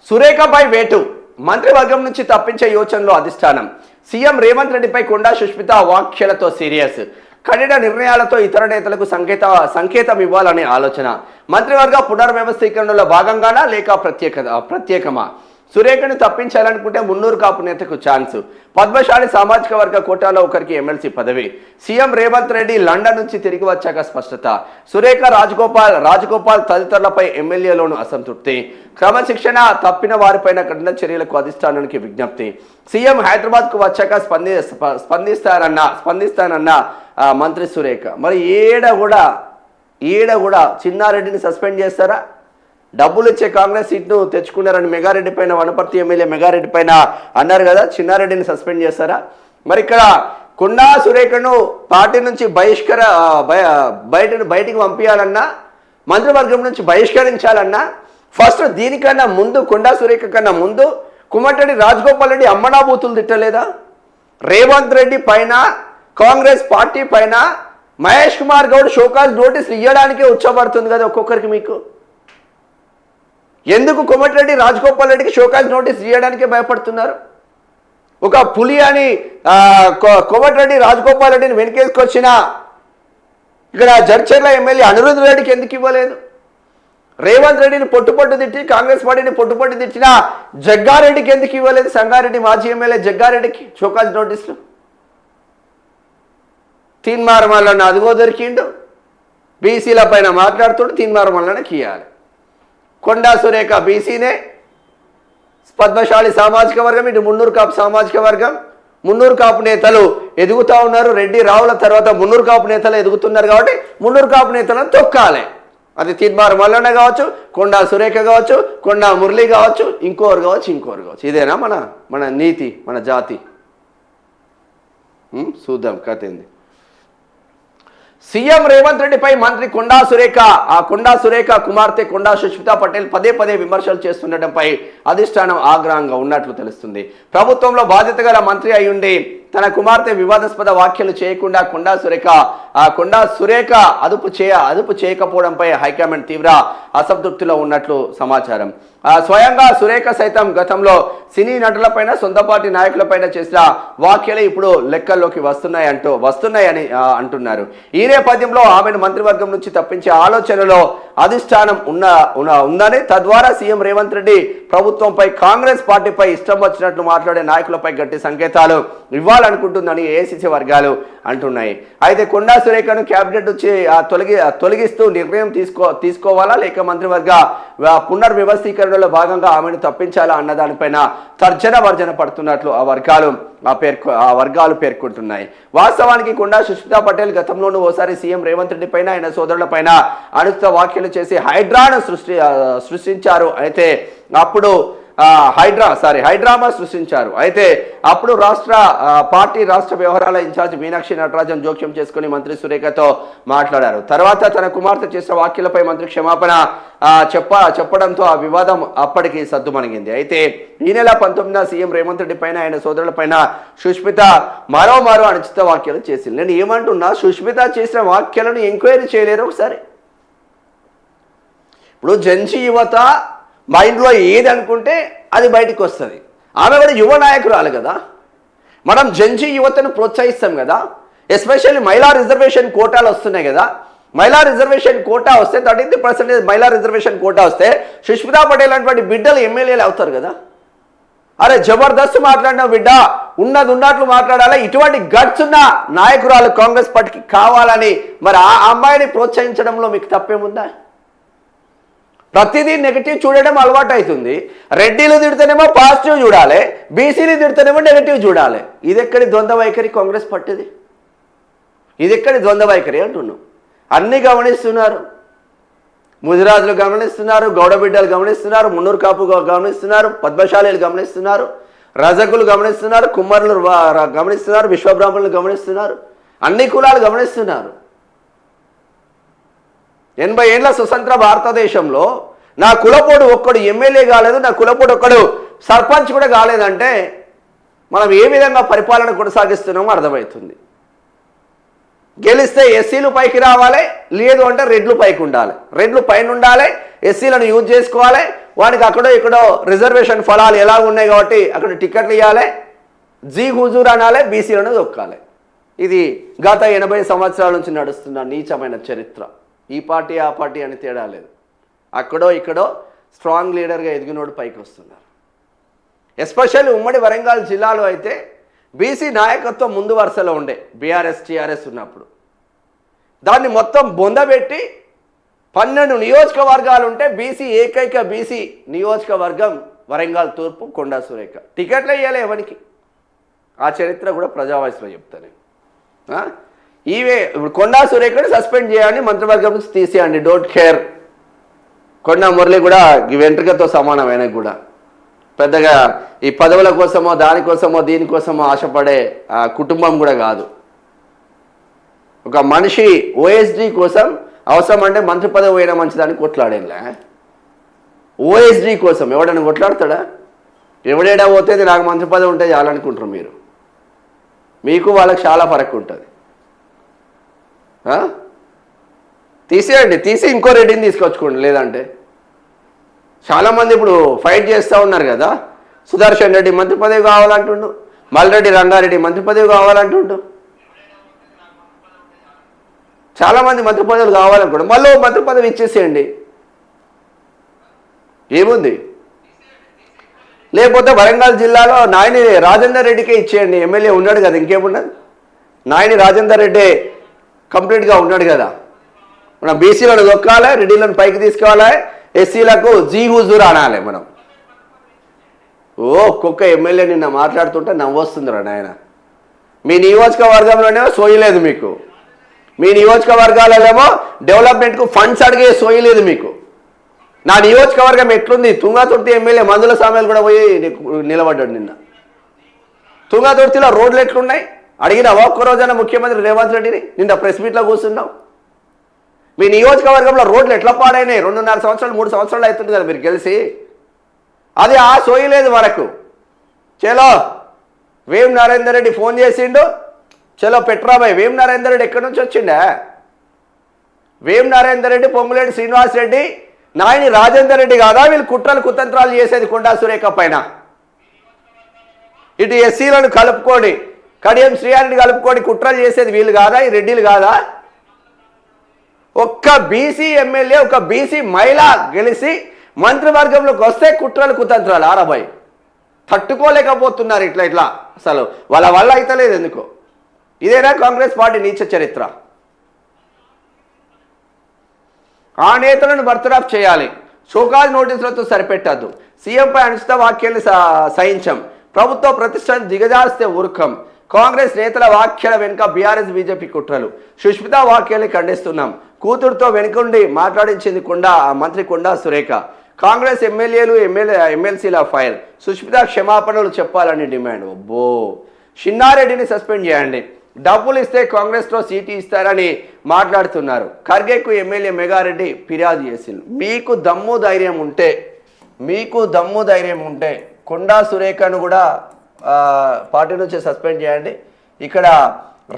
సురేఖపై వేటు మంత్రివర్గం నుంచి తప్పించే యోచనలో అధిష్టానం. సీఎం రేవంత్ రెడ్డిపై కొండా సుష్మిత వ్యాఖ్యలతో సీరియస్. కఠిన నిర్ణయాలతో ఇతర నేతలకు సంకేతం ఇవ్వాలనే ఆలోచన. మంత్రివర్గ పునర్వ్యవస్థీకరణలో భాగంగానా లేక ప్రత్యేకమా? సురేఖను తప్పించాలనుకుంటే మున్నూరు కాపు నేతకు ఛాన్స్. పద్మశాలి సామాజిక వర్గ కోటాలో ఒకరికి ఎమ్మెల్సీ పదవి. సీఎం రేవంత్ రెడ్డి లండన్ నుంచి తిరిగి వచ్చాక స్పష్టత. సురేఖ రాజగోపాల్ తదితరులపై ఎమ్మెల్యేలోను అసంతృప్తి. క్రమశిక్షణ తప్పిన వారిపైన కఠిన చర్యలకు అధిష్టానానికి విజ్ఞప్తి. సీఎం హైదరాబాద్కు వచ్చాక స్పందిస్తానన్న మంత్రి సురేఖ. మరి ఈడ కూడా చిన్నారెడ్డిని సస్పెండ్ చేస్తారా? డబ్బులు ఇచ్చే కాంగ్రెస్ సీట్ను తెచ్చుకున్నారని మెగారెడ్డి పైన, వనపర్తి ఎమ్మెల్యే మెగారెడ్డి పైన అన్నారు కదా, చిన్నారెడ్డిని సస్పెండ్ చేస్తారా? మరి ఇక్కడ కొండా సురేఖను పార్టీ నుంచి బయటికి పంపించాలన్నా, మంత్రివర్గం నుంచి బహిష్కరించాలన్నా ఫస్ట్ దీనికన్నా ముందు, కొండా సురేఖ కన్నా ముందు కుమ్మటడి రాజగోపాల్ రెడ్డి అమ్మనాబూతులు తిట్టలేదా? రేవంత్ రెడ్డి పైన, కాంగ్రెస్ పార్టీ పైన మహేష్ కుమార్ గౌడ్ షోకాజ్ నోటీసులు ఇవ్వడానికే ఉచ్చబడుతుంది కదా ఒక్కొక్కరికి. మీకు ఎందుకు కోమటిరెడ్డి రాజగోపాల్ రెడ్డికి షోకాజ్ నోటీస్ ఇవ్వడానికే భయపడుతున్నారు? ఒక పులి అని కోమటిరెడ్డి రాజగోపాల్ రెడ్డిని వెనకేసుకొచ్చిన ఇక్కడ జడ్చర్ల ఎమ్మెల్యే అనిరుద్ధ్ రెడ్డికి ఎందుకు ఇవ్వలేదు? రేవంత్ రెడ్డిని పొట్టుపొట్టు తిట్టి, కాంగ్రెస్ పార్టీని పొట్టుపొట్టు తిట్టిన జగ్గారెడ్డికి ఎందుకు ఇవ్వలేదు? సంగారెడ్డి మాజీ ఎమ్మెల్యే జగ్గారెడ్డికి షోకాజ్ నోటీసులు. తీన్మారమల్లన్న అదిగో దొరికిండు, బీసీల పైన మాట్లాడుతుంటే తీన్మారమల్లన్నకి ఇవ్వాలి. కొండా సురేఖ బీసీనే, పద్మశాలి సామాజిక వర్గం, ఇటు మున్నూరు కాపు సామాజిక వర్గం. మున్నూరు కాపు నేతలు ఎదుగుతూ ఉన్నారు. రెడ్డి రావుల తర్వాత మున్నూరు కాపు నేతలు ఎదుగుతున్నారు కాబట్టి మున్నూరు కాపు నేతలను తొక్కాలి. అది తీన్మార్ మల్లన్న కావచ్చు, కొండా సురేఖ కావచ్చు, కొండా మురళి కావచ్చు, ఇంకోరు కావచ్చు. ఇదేనా మన నీతి, మన జాతి? చూద్దాం కథ ఏంది. సీఎం రేవంత్ రెడ్డిపై మంత్రి కొండా సురేఖ కుమార్తె కొండా సుష్మిత పటేల్ పదే విమర్శలు చేస్తుండటంపై అధిష్టానం ఆగ్రహంగా ఉన్నట్లు తెలుస్తుంది. ప్రభుత్వంలో బాధ్యత గల మంత్రి అయ్యుండి తన కుమార్తె వివాదాస్పద వ్యాఖ్యలు చేయకుండా కొండా సురేఖ అదుపు చేయకపోవడంపై హైకమాండ్ తీవ్ర అసంతృప్తిలో ఉన్నట్లు సమాచారం. స్వయంగా సురేఖ సైతం గతంలో సినీ నటులపైన, సొంత పార్టీ నాయకులపైన చేసిన వ్యాఖ్యలే ఇప్పుడు లెక్కల్లోకి వస్తున్నాయని అంటున్నారు. ఈ నేపథ్యంలో ఆమెను మంత్రివర్గం నుంచి తప్పించే ఆలోచనలో అధిష్టానం ఉందని, తద్వారా సీఎం రేవంత్ రెడ్డి ప్రభుత్వంపై, కాంగ్రెస్ పార్టీపై ఇష్టం వచ్చినట్లు మాట్లాడే నాయకులపై గట్టి సంకేతాలు ఇవ్వాలనుకుంటుందని ఏఐసీసీ వర్గాలు అంటున్నాయి. అయితే కొండా సురేఖను క్యాబినెట్ నుంచి తొలగిస్తూ నిర్ణయం తీసుకోవాలా లేక మంత్రివర్గ పునర్వ్యవస్థీకరణలో భాగంగా ఆమెను తప్పించాలా అన్నదానిపైన తర్జన పడుతున్నట్లు ఆ వర్గాలు పేర్కొంటున్నాయి. వాస్తవానికి కొండా సుష్మిత పటేల్ గతంలోనూ ఓసారి సీఎం రేవంత్ రెడ్డి పైన, ఆయన సోదరుల పైన అనుచిత వ్యాఖ్యలు చేసి హైడ్రాను సృష్టించారు. అయితే అప్పుడు హైడ్రామా సృష్టించారు. అయితే అప్పుడు పార్టీ రాష్ట్ర వ్యవహారాల ఇన్ఛార్జ్ మీనాక్షి నటరాజన్ జోక్యం చేసుకుని మంత్రి సురేఖతో మాట్లాడారు. తర్వాత తన కుమార్తె చేసిన వ్యాఖ్యలపై మంత్రి క్షమాపణ చెప్పడంతో ఆ వివాదం అప్పటికి సద్దుమణిగింది. అయితే ఈ నెల 19న సీఎం రేవంత్ రెడ్డి పైన, ఆయన సోదరుల పైన సుష్మిత మరో అనుచిత వ్యాఖ్యలు చేసింది. నేను ఏమంటున్నా, సుష్మిత చేసిన వ్యాఖ్యలను ఎంక్వైరీ చేయలేరు ఒకసారి? ఇప్పుడు జంజీ యువత మైండ్లో ఏది అనుకుంటే అది బయటికి వస్తుంది. ఆమె కూడా యువ నాయకురాలు కదా. మనం జంజీ యువతను ప్రోత్సహిస్తాం కదా. ఎస్పెషల్లీ మహిళా రిజర్వేషన్ కోటాలు వస్తున్నాయి కదా. మహిళా రిజర్వేషన్ కోటా వస్తే 33% మహిళా రిజర్వేషన్ కోటా వస్తే సుష్మితా పటేల్ అటువంటి బిడ్డలు ఎమ్మెల్యేలు అవుతారు కదా. అరే జబర్దస్త్ మాట్లాడిన బిడ్డ, ఉన్నది ఉన్నట్లు మాట్లాడాలి. ఇటువంటి గట్స్ ఉన్న నాయకురాలు కాంగ్రెస్ పార్టీకి కావాలని మరి ఆ అమ్మాయిని ప్రోత్సహించడంలో మీకు తప్పేముందా? ప్రతిదీ నెగిటివ్ చూడడం అలవాటు అవుతుంది. రెడ్డిలు తిడితేనేమో పాజిటివ్ చూడాలి, బీసీలు తిడితేనేమో నెగిటివ్ చూడాలి. ఇది ఎక్కడి ద్వంద్వ వైఖరి కాంగ్రెస్ పార్టీది? ఇది ఎక్కడి ద్వంద్వ వైఖరి అంటున్నాం. అన్నీ గమనిస్తున్నారు. ముదిరాజులు గమనిస్తున్నారు, గౌడ బిడ్డలు గమనిస్తున్నారు, మున్నూరు కాపు గమనిస్తున్నారు, పద్మశాలీలు గమనిస్తున్నారు, రజకులు గమనిస్తున్నారు, కుమ్మరులు గమనిస్తున్నారు, విశ్వబ్రాహ్మణులు గమనిస్తున్నారు, అన్ని కులాలు గమనిస్తున్నారు. 80 ఏళ్ల స్వతంత్ర భారతదేశంలో నా కులపోడు ఒక్కడు ఎమ్మెల్యే కాలేదు, నా కులపోడు ఒక్కడు సర్పంచ్ కూడా కాలేదంటే మనం ఏ విధంగా పరిపాలన కొనసాగిస్తున్నామో అర్థమవుతుంది. గెలిస్తే ఎస్సీలు పైకి రావాలి, లేదు అంటే రెడ్లు పైకి ఉండాలి, రెడ్లు పైన ఉండాలి, ఎస్సీలను యూజ్ చేసుకోవాలి, వానికి అక్కడో ఇక్కడో రిజర్వేషన్ ఫలాలు ఎలా ఉన్నాయి కాబట్టి అక్కడ టికెట్లు ఇవ్వాలి, జీ హుజూర్ అనాలి, బీసీలను దొక్కాలి. ఇది గత 80 సంవత్సరాల నుంచి నడుస్తున్న నీచమైన చరిత్ర. ఈ పార్టీ ఆ పార్టీ అని తేడా లేదు. అక్కడో ఇక్కడో స్ట్రాంగ్ లీడర్గా ఎదిగినోడు పైకి వస్తున్నారు. ఎస్పెషల్లీ ఉమ్మడి వరంగల్ జిల్లాలో అయితే బీసీ నాయకత్వం ముందు వరుసలో ఉండే బీఆర్ఎస్ టీఆర్ఎస్ ఉన్నప్పుడు. దాన్ని మొత్తం బొందబెట్టి 12 నియోజకవర్గాలు ఉంటే ఏకైక బీసీ నియోజకవర్గం వరంగల్ తూర్పు కొండా సురేఖ. టికెట్లు వేయాలి ఎవరికి? ఆ చరిత్ర కూడా ప్రజావాయిస్లో చెప్తాను. ఈవే ఇప్పుడు కొండా సురేఖని సస్పెండ్ చేయాలని మంత్రివర్గం నుంచి తీసేయండి, డోంట్ కేర్. కొండా మురళి కూడా వెంట్రుకతో సమానమైన కూడా పెద్దగా ఈ పదవుల కోసమో దానికోసమో దీనికోసమో ఆశపడే కుటుంబం కూడా కాదు. ఒక మనిషి ఓఎస్డీ కోసం అవసరం అంటే మంత్రి పదవి పోయినా మంచిదాన్ని కొట్లాడేలా. ఓఎస్డీ కోసం ఎవడైనా కొట్లాడతాడా? ఎవడేడా పోతే నాకు మంత్రి పదవి ఉంటే చాలనుకుంటారు మీరు. మీకు వాళ్ళకి చాలా ఫరక్ ఉంటుంది. తీసేయండి, తీసి ఇంకో రెడ్డిని తీసుకొచ్చుకోండి. లేదంటే చాలామంది ఇప్పుడు ఫైట్ చేస్తూ ఉన్నారు కదా. సుదర్శన్ రెడ్డి మంత్రి పదవి కావాలంటుండు, మల్రెడ్డి రంగారెడ్డి మంత్రి పదవి కావాలంటుండు, చాలామంది మంత్రి పదవులు కావాలనుకోండి. మళ్ళీ మంత్రి పదవి ఇచ్చేసేయండి, ఏముంది? లేకపోతే వరంగల్ జిల్లాలో నాయని రాజేందర్ రెడ్డికే ఇచ్చేయండి, ఎమ్మెల్యే ఉన్నాడు కదా, ఇంకేమున్నది. నాయని రాజేందర్ రెడ్డి కంప్లీట్గా ఉన్నాడు కదా. మనం బీసీలను దొక్కాలి, రెడ్డిలను పైకి తీసుకోవాలి, ఎస్సీలకు జీ హుజూర్ అనాలి మనం. ఒక్కొక్క ఎమ్మెల్యే నిన్న మాట్లాడుతుంటే నవ్వొస్తుందిరా నాయన. మీ నియోజకవర్గంలోనేమో సోయలేదు మీకు, మీ నియోజకవర్గాలలోనేమో డెవలప్మెంట్కు ఫండ్స్ అడిగే సోయలేదు మీకు. నా నియోజకవర్గం ఎట్లుంది? తుంగతుర్తి ఎమ్మెల్యే మందుల సామెలు కూడా పోయి నిలబడ్డాడు నిన్న. తుంగతుర్తిలో రోడ్లు ఎట్లున్నాయి అడిగినావా? ఒక్కరోజైనా ముఖ్యమంత్రి రేవంత్ రెడ్డిని? నిన్న ప్రెస్ మీట్లో కూర్చున్నావు. మీ నియోజకవర్గంలో రోడ్లు ఎట్లా పాడైనాయి? 2.5 సంవత్సరాలు 3 సంవత్సరాలు అవుతుంది కదా మీరు గెలిచి. అది సోయలేదు వరకు. చలో వేం నరేందర్ రెడ్డి ఫోన్ చేసిండు, చలో పెట్రాబాయ్. వేం నరేందర్ రెడ్డి ఎక్కడి నుంచి వచ్చిండే? వేం నరేందర్ రెడ్డి, పొంగులేటి శ్రీనివాస్ రెడ్డి, నాయని రాజేందర్ రెడ్డి కాదా వీళ్ళు కుట్రలు కుతంత్రాలు చేసేది కొండా సురేఖ పైన? ఇటు ఎస్సీలను కలుపుకొని, కడియం శ్రీహారిని కలుపుకొని కుట్రలు చేసేది వీళ్ళు కాదా? ఈ రెడ్డిలు కాదా? ఒక్క బీసీ ఎమ్మెల్యే, ఒక బీసీ మహిళ గెలిచి మంత్రివర్గంలోకి వస్తే కుట్రలు కుతంత్రాలు ఆరబాయ్ తట్టుకోలేకపోతున్నారు. ఇట్లా అసలు వాళ్ళ వల్ల అయితలేదు ఎందుకో. ఇదేనా కాంగ్రెస్ పార్టీ నీచ చరిత్ర? ఆ నేతలను బర్తరఫ్ చేయాలి, షోకాజ్ నోటీసులతో సరిపెట్టద్దు, సీఎంపై అనుచిత వ్యాఖ్యలు సహించం, ప్రభుత్వ ప్రతిష్టను దిగజారిస్తే ఊరుకం, కాంగ్రెస్ నేతల వ్యాఖ్యల వెనుక బీఆర్ఎస్ బీజేపీ కుట్రలు, సుష్మిత వ్యాఖ్యల్ని ఖండిస్తున్నాం, కూతురుతో వెనుకుండి మాట్లాడించింది మంత్రి కొండా సురేఖ, కాంగ్రెస్ ఎమ్మెల్యేలు ఎమ్మెల్సీల ఫైర్, సుష్మిత క్షమాపణలు చెప్పాలని డిమాండ్. అబ్బో, షిన్నారెడ్డిని సస్పెండ్ చేయండి, డబ్బులు ఇస్తే కాంగ్రెస్లో సీటు ఇస్తారని మాట్లాడుతున్నారు, ఖర్గేకు ఎమ్మెల్యే మెగారెడ్డి ఫిర్యాదు చేసింది. మీకు దమ్ము ధైర్యం ఉంటే కొండా సురేఖను కూడా పార్టీ నుంచి సస్పెండ్ చేయండి. ఇక్కడ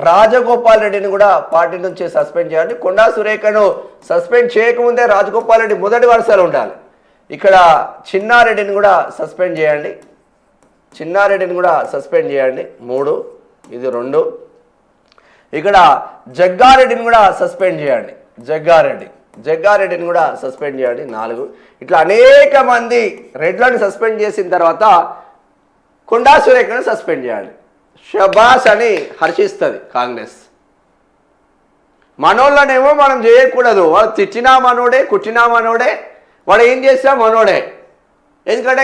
రాజగోపాల్ రెడ్డిని కూడా పార్టీ నుంచి సస్పెండ్ చేయండి. కొండా సురేఖను సస్పెండ్ చేయకముందే రాజగోపాల్ రెడ్డి మొదటి వరుసలో ఉండాలి. ఇక్కడ చిన్నారెడ్డిని కూడా సస్పెండ్ చేయండి, 3, ఇది 2. ఇక్కడ జగ్గారెడ్డిని కూడా సస్పెండ్ చేయండి, జగ్గారెడ్డిని కూడా సస్పెండ్ చేయండి, 4. ఇట్లా అనేక మంది రెడ్లను సస్పెండ్ చేసిన తర్వాత కొండా సురేఖను సస్పెండ్ చేయాలి. షబాస్ అని హర్షిస్తుంది కాంగ్రెస్. మనోళ్ళనేమో మనం చేయకూడదు, వాడు తిట్టినా మనోడే, కుట్టినా మనోడే, వాడు ఏం చేసినా మనోడే. ఎందుకంటే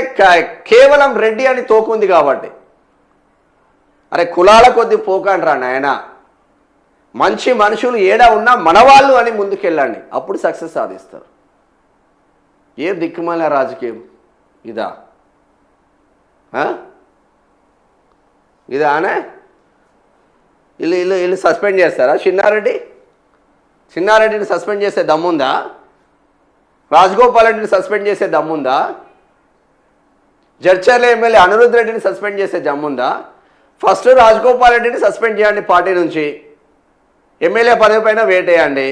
కేవలం రెడ్డి అని తోకుంది కాబట్టి. అరే కులాల కొద్ది పోకండ్రా నాయన, మంచి మనుషులు ఏడా ఉన్నా మనవాళ్ళు అని ముందుకెళ్ళండి, అప్పుడు సక్సెస్ సాధిస్తారు. ఏ దిక్కుమాల రాజకీయం ఇదా? ఇదానే వీళ్ళు సస్పెండ్ చేస్తారా? చిన్నారెడ్డిని సస్పెండ్ చేసే దమ్ముందా? రాజగోపాల్ రెడ్డిని సస్పెండ్ చేసే దమ్ముందా? జడ్చర్ల ఎమ్మెల్యే అనిరుద్ రెడ్డిని సస్పెండ్ చేసే దమ్ముందా? ఫస్ట్ రాజగోపాల్ రెడ్డిని సస్పెండ్ చేయండి పార్టీ నుంచి, ఎమ్మెల్యే పదవి పైన వేటేయండి.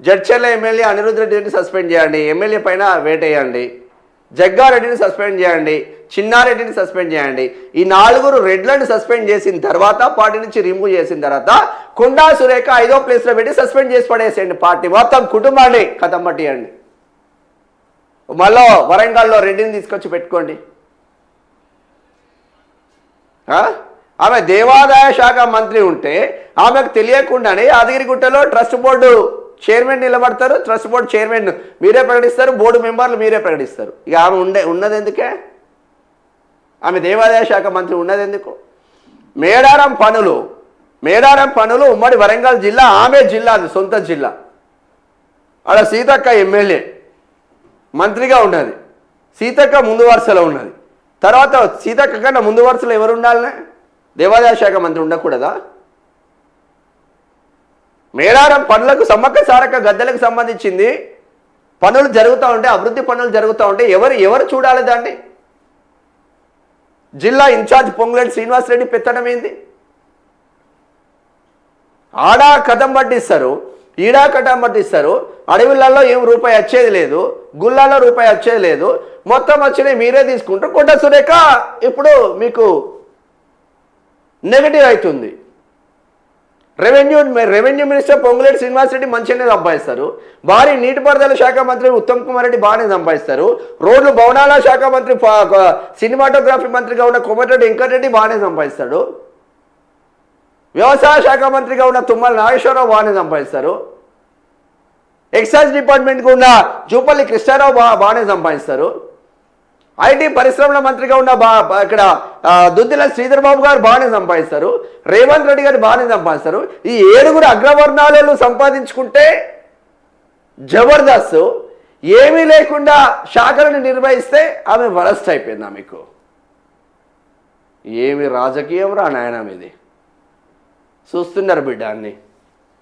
జడ్చర్ల ఎమ్మెల్యే అనిరుద్ధ్ రెడ్డిని సస్పెండ్ చేయండి, ఎమ్మెల్యే పైన వేటేయండి. జగ్గారెడ్డిని సస్పెండ్ చేయండి, చిన్నారెడ్డిని సస్పెండ్ చేయండి. ఈ 4 రెడ్లను సస్పెండ్ చేసిన తర్వాత, పార్టీ నుంచి రిమూవ్ చేసిన తర్వాత కొండా సురేఖ 5వ ప్లేస్లో పెట్టి సస్పెండ్ చేసి పడేసేయండి. పార్టీ మొత్తం కుటుంబాన్ని కథం పట్టియండి. మళ్ళీ వరంగల్లో రెడ్డిని తీసుకొచ్చి పెట్టుకోండి. ఆమె దేవాదాయ శాఖ మంత్రి ఉంటే ఆమెకు తెలియకుండానే యాదగిరిగుట్టలో ట్రస్ట్ బోర్డు చైర్మన్ నిలబడతారు. ట్రస్ట్ బోర్డు చైర్మన్ మీరే ప్రకటిస్తారు, బోర్డు మెంబర్లు మీరే ప్రకటిస్తారు. ఇక ఆమె ఉన్నది ఎందుకే? ఆమె దేవాదాయ శాఖ మంత్రి ఉన్నది ఎందుకు? మేడారం పనులు ఉమ్మడి వరంగల్ జిల్లా, ఆమె జిల్లా, అది సొంత జిల్లా. ఆడ సీతక్క ఎమ్మెల్యే మంత్రిగా ఉన్నది. సీతక్క ముందు వరుసలో ఉన్నది. తర్వాత సీతక్క కన్నా ముందు వరుసలో ఎవరు ఉండాలనే? దేవాదాయ శాఖ మంత్రి ఉండకూడదా? మేడారం పనులకు సమ్మక్క సారక్క గద్దెలకు సంబంధించింది పనులు జరుగుతూ ఉంటే, అభివృద్ధి పనులు జరుగుతూ ఉంటే ఎవరు చూడాలి దాన్ని? జిల్లా ఇన్ఛార్జ్ పొంగులేటి శ్రీనివాసరెడ్డి పెత్తనం ఏంది? ఆడా కథం పట్టిస్తారు, ఈడా కథం పట్టిస్తారు. అడవులలో ఏం రూపాయి వచ్చేది లేదు, గుళ్ళల్లో రూపాయి వచ్చేది లేదు. మొత్తం వచ్చినాయి మీరే తీసుకుంటారు. కొండా సురేఖ ఇప్పుడు మీకు నెగటివ్ అవుతుంది. రెవెన్యూ మినిస్టర్ పొంగులేటి శ్రీనివాసరెడ్డి మంచిగానే సంపాదిస్తారు. భారీ నీటిపారుదల శాఖ మంత్రి ఉత్తమ్ కుమార్ రెడ్డి బాగానే సంపాదిస్తారు. రోడ్లు భవనాల శాఖ మంత్రి, సినిమాటోగ్రఫీ మంత్రిగా ఉన్న కోమటిరెడ్డి వెంకటరెడ్డి బాగానే సంపాదిస్తాడు. వ్యవసాయ శాఖ మంత్రిగా ఉన్న తుమ్మల నాగేశ్వరరావు బాగానే సంపాదిస్తారు. ఎక్సైజ్ డిపార్ట్మెంట్గా ఉన్న జూపల్లి కృష్ణారావు బాగానే సంపాదిస్తారు. ఐటీ పరిశ్రమల మంత్రిగా ఉన్న ఇక్కడ దుద్దిల శ్రీధర్ బాబు గారు బాగానే సంపాదిస్తారు. రేవంత్ రెడ్డి గారు బాగానే సంపాదిస్తారు. ఈ 7 అగ్రవర్ణాలను సంపాదించుకుంటే జబర్దస్త్. ఏమీ లేకుండా శాఖలను నిర్వహిస్తే ఆమె వరస్ట్ అయిపోయిందా మీకు? ఏమి రాజకీయం రా నాయన మీది. చూస్తున్నారు బిడ్డ అన్ని.